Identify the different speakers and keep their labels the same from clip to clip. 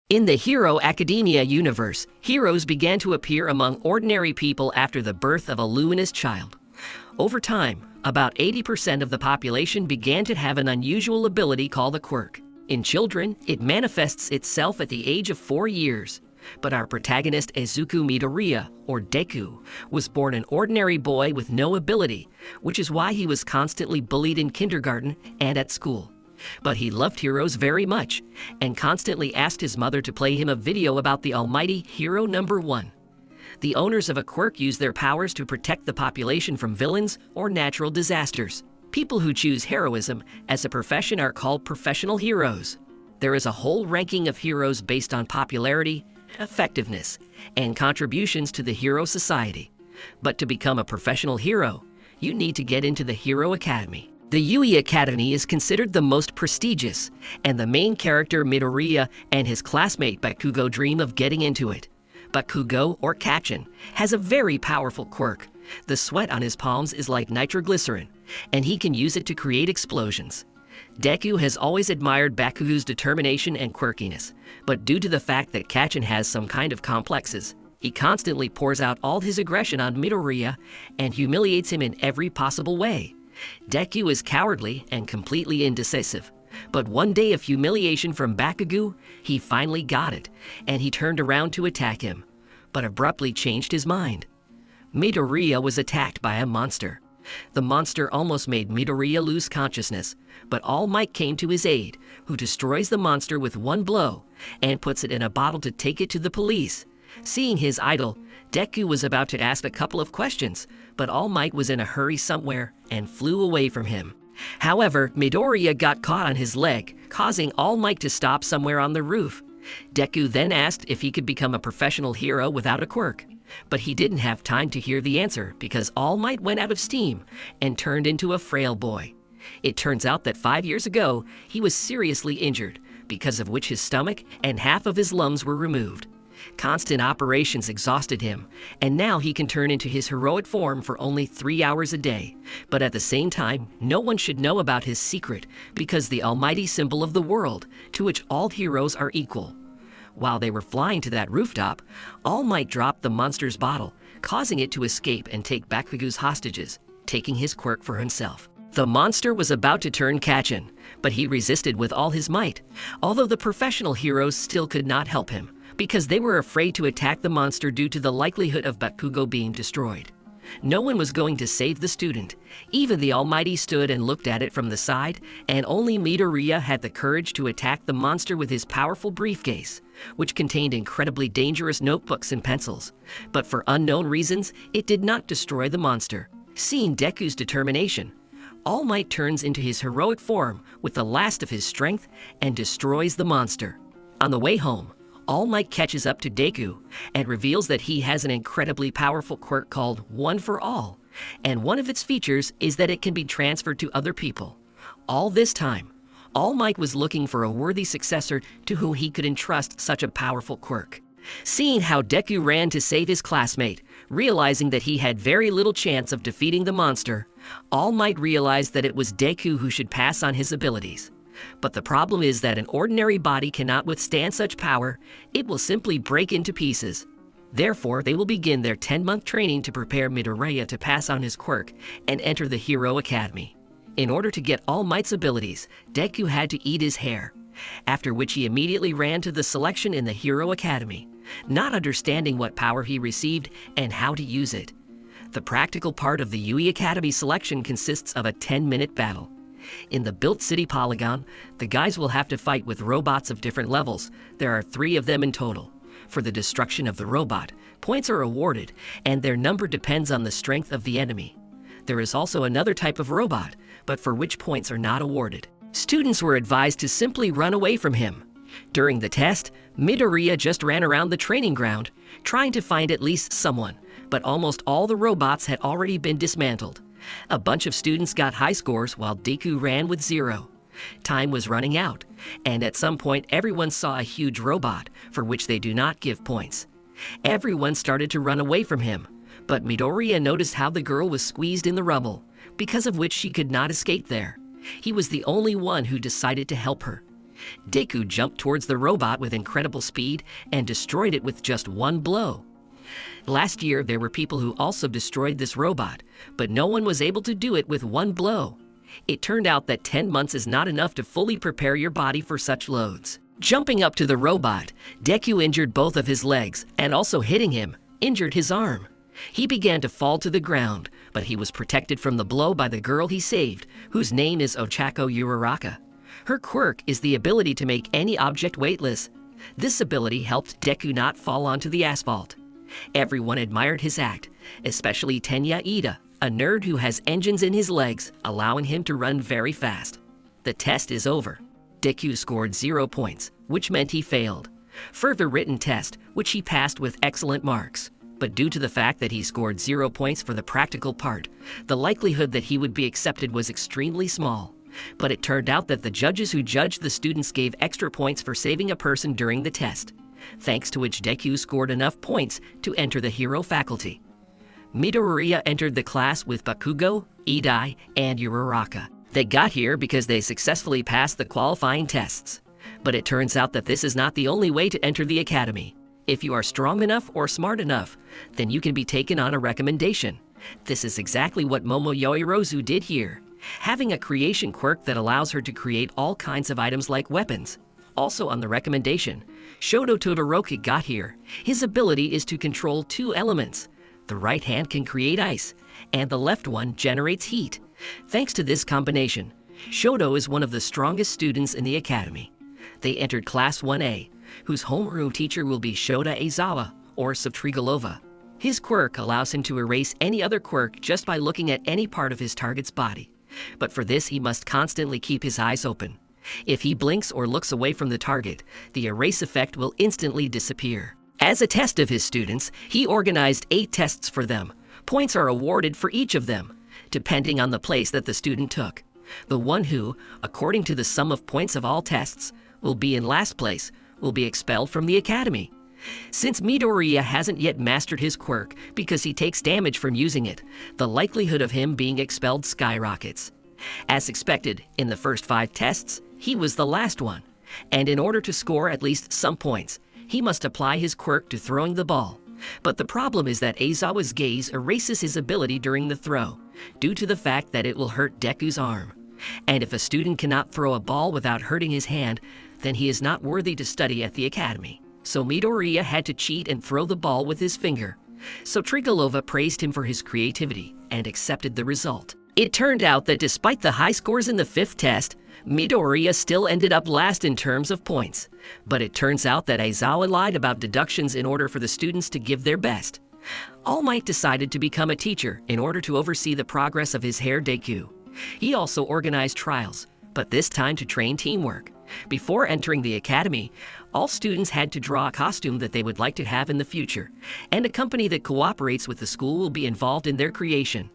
Speaker 1: In the Hero Academia universe, heroes began to appear among ordinary people after the birth of a luminous child. Over time, about 80% of the population began to have an unusual ability called a quirk. In children, it manifests itself at the age of 4 years. But our protagonist Izuku Midoriya, or Deku, was born an ordinary boy with no ability, which is why he was constantly bullied in kindergarten and at school. But he loved heroes very much, and constantly asked his mother to play him a video about the almighty Hero Number 1. The owners of a quirk use their powers to protect the population from villains or natural disasters. People who choose heroism as a profession are called professional heroes. There is a whole ranking of heroes based on popularity, effectiveness, and contributions to the hero society. But to become a professional hero, you need to get into the Hero Academy. The Yui Academy is considered the most prestigious, and the main character Midoriya and his classmate Bakugo dream of getting into it. Bakugo, or Kachin, has a very powerful quirk. The sweat on his palms is like nitroglycerin, and he can use it to create explosions. Deku has always admired Bakugo's determination and quirkiness, but due to the fact that Kachin has some kind of complexes, he constantly pours out all his aggression on Midoriya and humiliates him in every possible way. Deku is cowardly and completely indecisive, but one day of humiliation from Bakugo, he finally got it, and he turned around to attack him, but abruptly changed his mind. Midoriya was attacked by a monster. The monster almost made Midoriya lose consciousness, but All Might came to his aid, who destroys the monster with one blow and puts it in a bottle to take it to the police. Seeing his idol, Deku was about to ask a couple of questions, but All Might was in a hurry somewhere and flew away from him. However, Midoriya got caught on his leg, causing All Might to stop somewhere on the roof. Deku then asked if he could become a professional hero without a quirk, but he didn't have time to hear the answer because All Might went out of steam and turned into a frail boy. It turns out that 5 years ago, he was seriously injured, because of which his stomach and half of his lungs were removed. Constant operations exhausted him, and now he can turn into his heroic form for only 3 hours a day. But at the same time, no one should know about his secret, because the almighty symbol of the world, to which all heroes are equal. While they were flying to that rooftop, All Might dropped the monster's bottle, causing it to escape and take Bakugo's hostages, taking his quirk for himself. The monster was about to turn Kachin, but he resisted with all his might, although the professional heroes still could not help him, because they were afraid to attack the monster due to the likelihood of Bakugo being destroyed. No one was going to save the student. Even the Almighty stood and looked at it from the side, and only Midoriya had the courage to attack the monster with his powerful briefcase, which contained incredibly dangerous notebooks and pencils. But for unknown reasons, it did not destroy the monster. Seeing Deku's determination, All Might turns into his heroic form with the last of his strength and destroys the monster. On the way home, All Might catches up to Deku and reveals that he has an incredibly powerful quirk called One for All, and one of its features is that it can be transferred to other people. All this time, All Might was looking for a worthy successor to whom he could entrust such a powerful quirk. Seeing how Deku ran to save his classmate, realizing that he had very little chance of defeating the monster, All Might realized that it was Deku who should pass on his abilities. But the problem is that an ordinary body cannot withstand such power. It will simply break into pieces. Therefore, they will begin their 10-month training to prepare Midoriya to pass on his quirk and enter the Hero Academy. In order to get All Might's abilities, Deku had to eat his hair, after which he immediately ran to the selection in the Hero Academy, not understanding what power he received and how to use it. The practical part of the Yui Academy selection consists of a 10-minute battle. In the built city polygon, the guys will have to fight with robots of different levels. There are 3 of them in total. For the destruction of the robot, points are awarded, and their number depends on the strength of the enemy. There is also another type of robot, but for which points are not awarded. Students were advised to simply run away from him. During the test, Midoriya just ran around the training ground, trying to find at least someone, but almost all the robots had already been dismantled. A bunch of students got high scores while Deku ran with 0. Time was running out, and at some point everyone saw a huge robot, for which they do not give points. Everyone started to run away from him, but Midoriya noticed how the girl was squeezed in the rubble, because of which she could not escape there. He was the only one who decided to help her. Deku jumped towards the robot with incredible speed and destroyed it with just one blow. Last year, there were people who also destroyed this robot, but no one was able to do it with one blow. It turned out that 10 months is not enough to fully prepare your body for such loads. Jumping up to the robot, Deku injured both of his legs, and also hitting him, injured his arm. He began to fall to the ground, but he was protected from the blow by the girl he saved, whose name is Ochako Uraraka. Her quirk is the ability to make any object weightless. This ability helped Deku not fall onto the asphalt. Everyone admired his act, especially Tenya Ida, a nerd who has engines in his legs, allowing him to run very fast. The test is over. Deku scored 0 points, which meant he failed. Further written test, which he passed with excellent marks. But due to the fact that he scored 0 points for the practical part, the likelihood that he would be accepted was extremely small. But it turned out that the judges who judged the students gave extra points for saving a person during the test, thanks to which Deku scored enough points to enter the hero faculty. Midoriya entered the class with Bakugo, Idai, and Uraraka. They got here because they successfully passed the qualifying tests. But it turns out that this is not the only way to enter the academy. If you are strong enough or smart enough, then you can be taken on a recommendation. This is exactly what Momo Yoirozu did here, having a creation quirk that allows her to create all kinds of items like weapons. Also on the recommendation, Shoto Todoroki got here. His ability is to control 2 elements. The right hand can create ice, and the left one generates heat. Thanks to this combination, Shoto is one of the strongest students in the academy. They entered Class 1A, whose homeroom teacher will be Shota Aizawa, or Subtrigalova. His quirk allows him to erase any other quirk just by looking at any part of his target's body. But for this, he must constantly keep his eyes open. If he blinks or looks away from the target, the erase effect will instantly disappear. As a test of his students, he organized 8 tests for them. Points are awarded for each of them, depending on the place that the student took. The one who, according to the sum of points of all tests, will be in last place will be expelled from the academy. Since Midoriya hasn't yet mastered his quirk because he takes damage from using it, the likelihood of him being expelled skyrockets. As expected, in the first 5 tests, he was the last one, and in order to score at least some points, he must apply his quirk to throwing the ball. But the problem is that Aizawa's gaze erases his ability during the throw, due to the fact that it will hurt Deku's arm. And if a student cannot throw a ball without hurting his hand, then he is not worthy to study at the academy. So Midoriya had to cheat and throw the ball with his finger. So Trigalova praised him for his creativity and accepted the result. It turned out that despite the high scores in the 5th test, Midoriya still ended up last in terms of points. But it turns out that Aizawa lied about deductions in order for the students to give their best. All Might decided to become a teacher in order to oversee the progress of his heir Deku. He also organized trials, but this time to train teamwork. Before entering the academy, all students had to draw a costume that they would like to have in the future, and a company that cooperates with the school will be involved in their creation.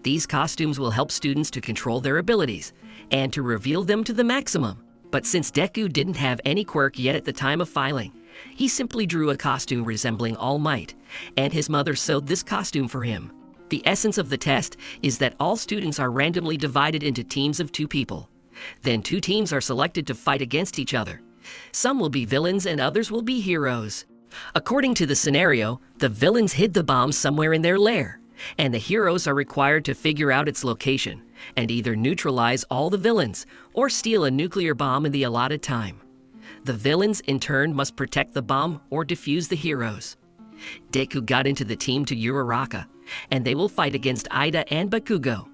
Speaker 1: These costumes will help students to control their abilities and to reveal them to the maximum. But since Deku didn't have any quirk yet at the time of filing, he simply drew a costume resembling All Might, and his mother sewed this costume for him. The essence of the test is that all students are randomly divided into teams of 2 people. Then 2 teams are selected to fight against each other. Some will be villains and others will be heroes. According to the scenario, the villains hid the bomb somewhere in their lair, and the heroes are required to figure out its location and either neutralize all the villains or steal a nuclear bomb in the allotted time. The villains, in turn, must protect the bomb or defuse the heroes. Deku got into the team to Uraraka, and they will fight against Ida and Bakugo.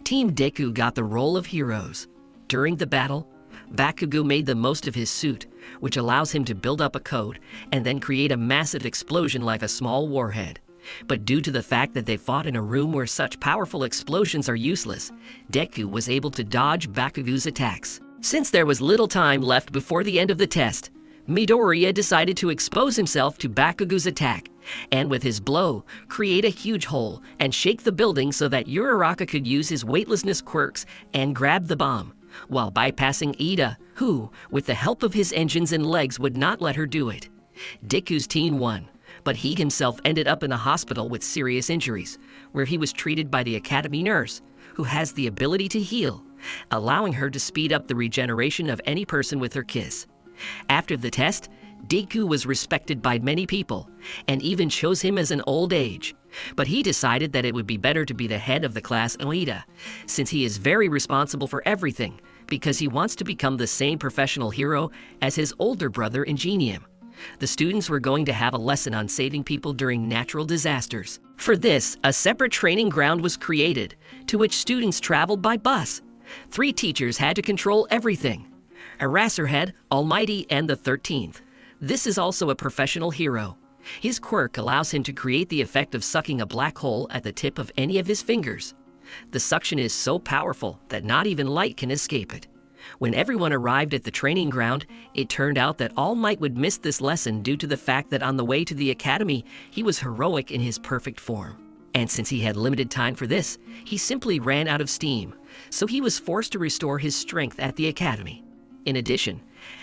Speaker 1: Team Deku got the role of heroes. During the battle, Bakugo made the most of his suit, which allows him to build up a code and then create a massive explosion like a small warhead. But due to the fact that they fought in a room where such powerful explosions are useless, Deku was able to dodge Bakugo's attacks. Since there was little time left before the end of the test, Midoriya decided to expose himself to Bakugo's attack, and with his blow, create a huge hole and shake the building so that Uraraka could use his weightlessness quirks and grab the bomb, while bypassing Ida, who, with the help of his engines and legs, would not let her do it. Deku's team won, but he himself ended up in a hospital with serious injuries, where he was treated by the academy nurse, who has the ability to heal, allowing her to speed up the regeneration of any person with her kiss. After the test, Deku was respected by many people, and even chose him as an old age. But he decided that it would be better to be the head of the class Oida, since he is very responsible for everything, because he wants to become the same professional hero as his older brother Ingenium. The students were going to have a lesson on saving people during natural disasters. For this, a separate training ground was created, to which students traveled by bus. 3 teachers had to control everything: Eraserhead, Almighty, and the 13th. This is also a professional hero. His quirk allows him to create the effect of sucking a black hole at the tip of any of his fingers. The suction is so powerful that not even light can escape it. When everyone arrived at the training ground, it turned out that All Might would miss this lesson due to the fact that on the way to the academy, he was heroic in his perfect form. And since he had limited time for this, he simply ran out of steam, so he was forced to restore his strength at the academy. In addition,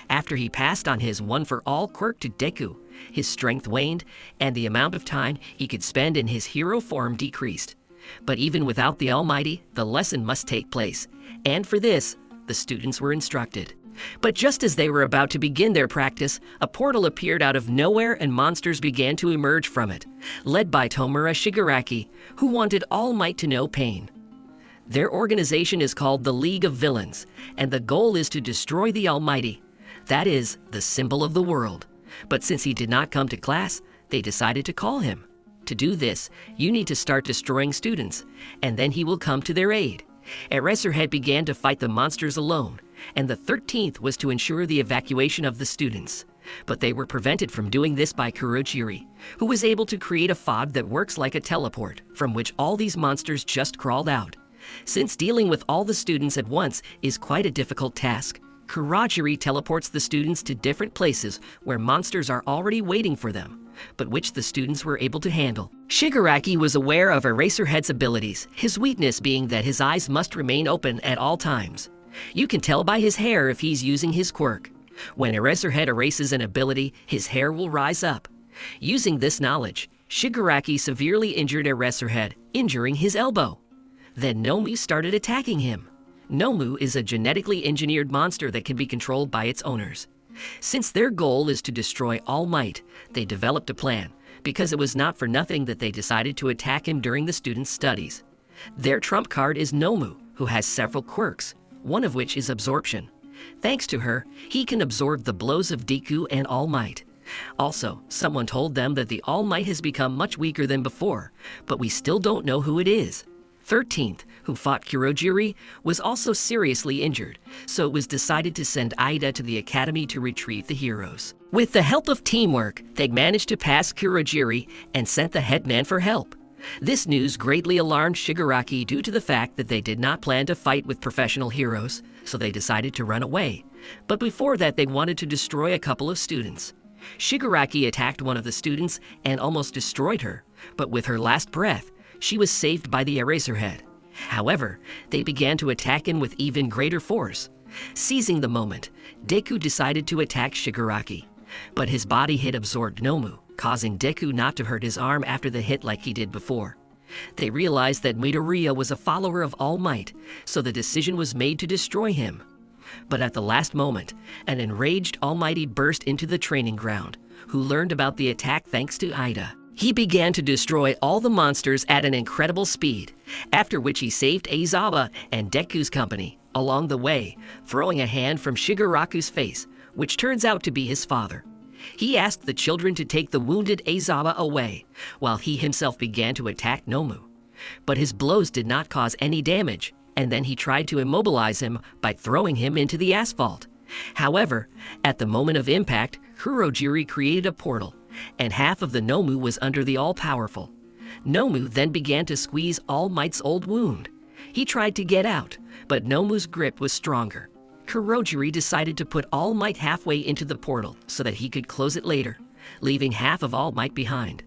Speaker 1: after he passed on his one-for-all quirk to Deku, his strength waned, and the amount of time he could spend in his hero form decreased. But even without the Almighty, the lesson must take place, and for this, the students were instructed. But just as they were about to begin their practice, a portal appeared out of nowhere and monsters began to emerge from it, led by Tomura Shigaraki, who wanted All Might to know pain. Their organization is called the League of Villains, and the goal is to destroy the Almighty. That is, the symbol of the world. But since he did not come to class, they decided to call him. To do this, you need to start destroying students, and then he will come to their aid. Eraserhead began to fight the monsters alone, and the 13th was to ensure the evacuation of the students. But they were prevented from doing this by Kurojiri, who was able to create a fog that works like a teleport, from which all these monsters just crawled out. Since dealing with all the students at once is quite a difficult task, Kurojiri teleports the students to different places where monsters are already waiting for them, but which the students were able to handle. Shigaraki was aware of Eraserhead's abilities, his weakness being that his eyes must remain open at all times. You can tell by his hair if he's using his quirk. When Eraserhead erases an ability, his hair will rise up. Using this knowledge, Shigaraki severely injured Eraserhead, injuring his elbow. Then Nomu started attacking him. Nomu is a genetically engineered monster that can be controlled by its owners. Since their goal is to destroy All Might, they developed a plan, because it was not for nothing that they decided to attack him during the students' studies. Their trump card is Nomu, who has several quirks, one of which is absorption. Thanks to her, he can absorb the blows of Deku and All Might. Also, someone told them that the All Might has become much weaker than before, but we still don't know who it is. 13th, who fought Kurojiri, was also seriously injured, so it was decided to send Ida to the academy to retrieve the heroes. With the help of teamwork, they managed to pass Kurojiri and sent the headman for help. This news greatly alarmed Shigaraki due to the fact that they did not plan to fight with professional heroes, so they decided to run away. But before that, they wanted to destroy a couple of students. Shigaraki attacked one of the students and almost destroyed her, but with her last breath, she was saved by the Eraserhead. However, they began to attack him with even greater force. Seizing the moment, Deku decided to attack Shigaraki, but his body hit absorbed Nomu, causing Deku not to hurt his arm after the hit like he did before. They realized that Midoriya was a follower of All Might, so the decision was made to destroy him. But at the last moment, an enraged Almighty burst into the training ground, who learned about the attack thanks to Ida. He began to destroy all the monsters at an incredible speed, after which he saved Aizawa and Deku's company along the way, throwing a hand from Shigaraku's face, which turns out to be his father. He asked the children to take the wounded Aizawa away, while he himself began to attack Nomu. But his blows did not cause any damage, and then he tried to immobilize him by throwing him into the asphalt. However, at the moment of impact, Kurojiri created a portal, and half of the Nomu was under the all-powerful. Nomu then began to squeeze All Might's old wound. He tried to get out, but Nomu's grip was stronger. Kurojiri decided to put All Might halfway into the portal so that he could close it later, leaving half of All Might behind.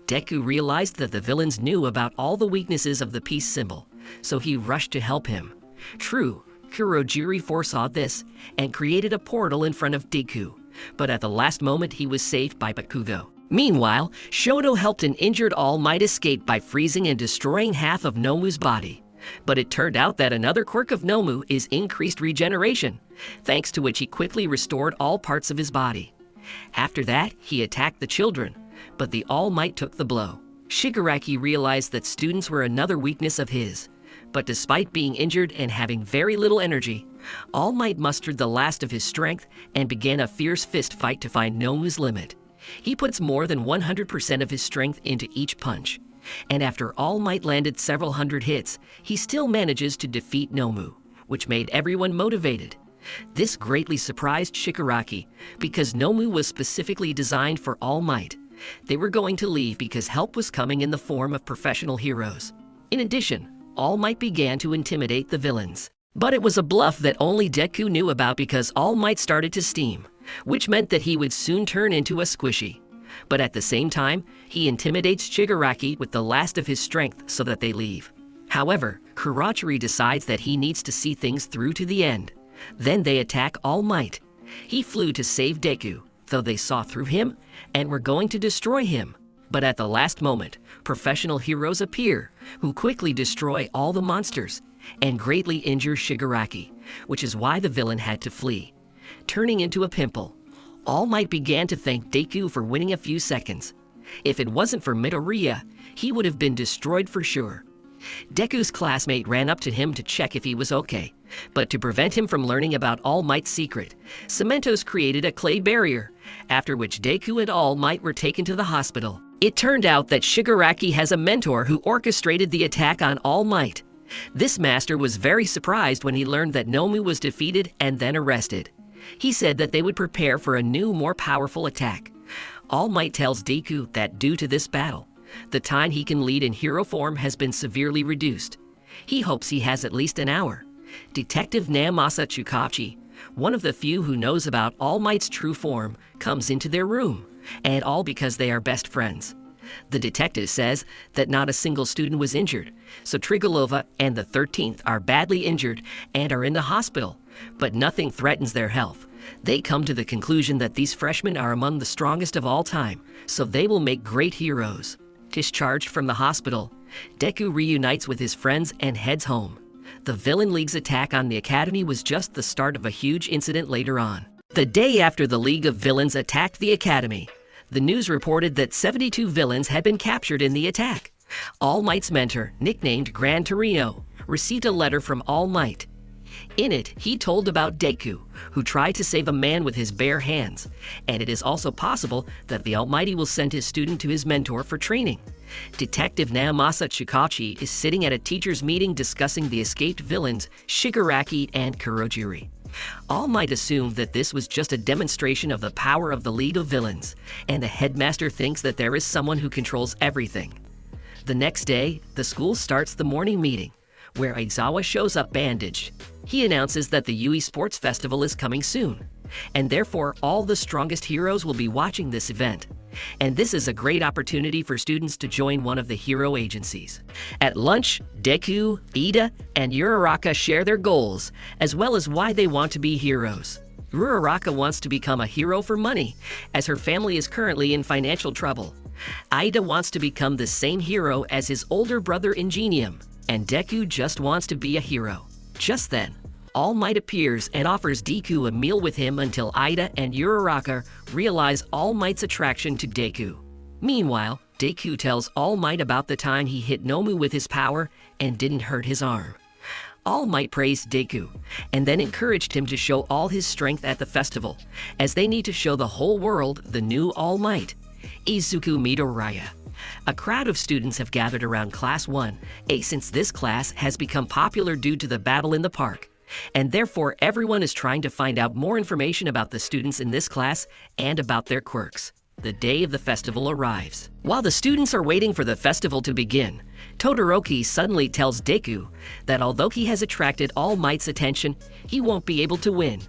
Speaker 1: Deku realized that the villains knew about all the weaknesses of the peace symbol, so he rushed to help him. True, Kurojiri foresaw this and created a portal in front of Deku, but at the last moment he was saved by Bakugo. Meanwhile, Shoto helped an injured All Might escape by freezing and destroying half of Nomu's body. But it turned out that another quirk of Nomu is increased regeneration, thanks to which he quickly restored all parts of his body. After that, he attacked the children, but the All Might took the blow. Shigaraki realized that students were another weakness of his, but despite being injured and having very little energy, All Might mustered the last of his strength and began a fierce fist fight to find Nomu's limit. He puts more than 100% of his strength into each punch, and after All Might landed several hundred hits, he still manages to defeat Nomu, which made everyone motivated. This greatly surprised Shigaraki because Nomu was specifically designed for All Might. They were going to leave because help was coming in the form of professional heroes. In addition, All Might began to intimidate the villains. But it was a bluff that only Deku knew about because All Might started to steam, which meant that he would soon turn into a squishy. But at the same time, he intimidates Shigaraki with the last of his strength so that they leave. However, Kurachiri decides that he needs to see things through to the end. Then they attack All Might. He flew to save Deku, though they saw through him and were going to destroy him. But at the last moment, professional heroes appear, who quickly destroy all the monsters and greatly injure Shigaraki, which is why the villain had to flee. Turning into a pimple, All Might began to thank Deku for winning a few seconds. If it wasn't for Midoriya, he would have been destroyed for sure. Deku's classmate ran up to him to check if he was okay, but to prevent him from learning about All Might's secret, Cementos created a clay barrier, after which Deku and All Might were taken to the hospital. It turned out that Shigaraki has a mentor who orchestrated the attack on All Might. This master was very surprised when he learned that Nomu was defeated and then arrested. He said that they would prepare for a new, more powerful attack. All Might tells Deku that due to this battle, the time he can lead in hero form has been severely reduced. He hopes he has at least an hour. Detective Naomasa Tsukachi, one of the few who knows about All Might's true form, comes into their room, and all because they are best friends. The detective says that not a single student was injured, so Trigolova and the 13th are badly injured and are in the hospital, but nothing threatens their health. They come to the conclusion that these freshmen are among the strongest of all time, so they will make great heroes. Discharged from the hospital, Deku reunites with his friends and heads home. The Villain League's attack on the Academy was just the start of a huge incident later on. The day after the League of Villains attacked the Academy, the news reported that 72 villains had been captured in the attack. All Might's mentor, nicknamed Gran Torino, received a letter from All Might. In it, he told about Deku, who tried to save a man with his bare hands, and it is also possible that the Almighty will send his student to his mentor for training. Detective Naomasa Tsukachi is sitting at a teacher's meeting discussing the escaped villains Shigaraki and Kurojiri. All Might assumed that this was just a demonstration of the power of the League of Villains, and the headmaster thinks that there is someone who controls everything. The next day, the school starts the morning meeting, where Aizawa shows up bandaged. He announces that the Yui Sports Festival is coming soon, and therefore all the strongest heroes will be watching this event. And this is a great opportunity for students to join one of the hero agencies. At lunch, Deku, Ida, and Uraraka share their goals, as well as why they want to be heroes. Uraraka wants to become a hero for money, as her family is currently in financial trouble. Ida wants to become the same hero as his older brother Ingenium, and Deku just wants to be a hero. Just then, All Might appears and offers Deku a meal with him until Ida and Uraraka realize All Might's attraction to Deku. Meanwhile, Deku tells All Might about the time he hit Nomu with his power and didn't hurt his arm. All Might praised Deku, and then encouraged him to show all his strength at the festival, as they need to show the whole world the new All Might, Izuku Midoriya. A crowd of students have gathered around Class 1A since this class has become popular due to the battle in the park, and therefore everyone is trying to find out more information about the students in this class and about their quirks. The day of the festival arrives. While the students are waiting for the festival to begin, Todoroki suddenly tells Deku that although he has attracted All Might's attention, he won't be able to win.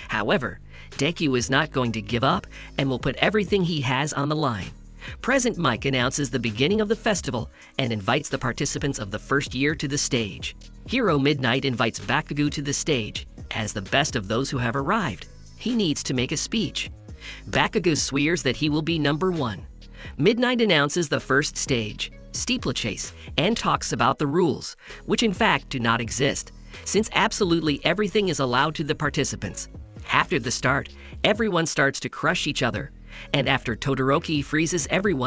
Speaker 1: However, Deku is not going to give up and will put everything he has on the line. Present Mike announces the beginning of the festival and invites the participants of the first year to the stage. Hero Midnight invites Bakugo to the stage as the best of those who have arrived. He needs to make a speech. Bakugo swears that he will be number one. Midnight announces the first stage, steeplechase, and talks about the rules, which in fact do not exist, since absolutely everything is allowed to the participants. After the start, everyone starts to crush each other, and after Todoroki freezes everyone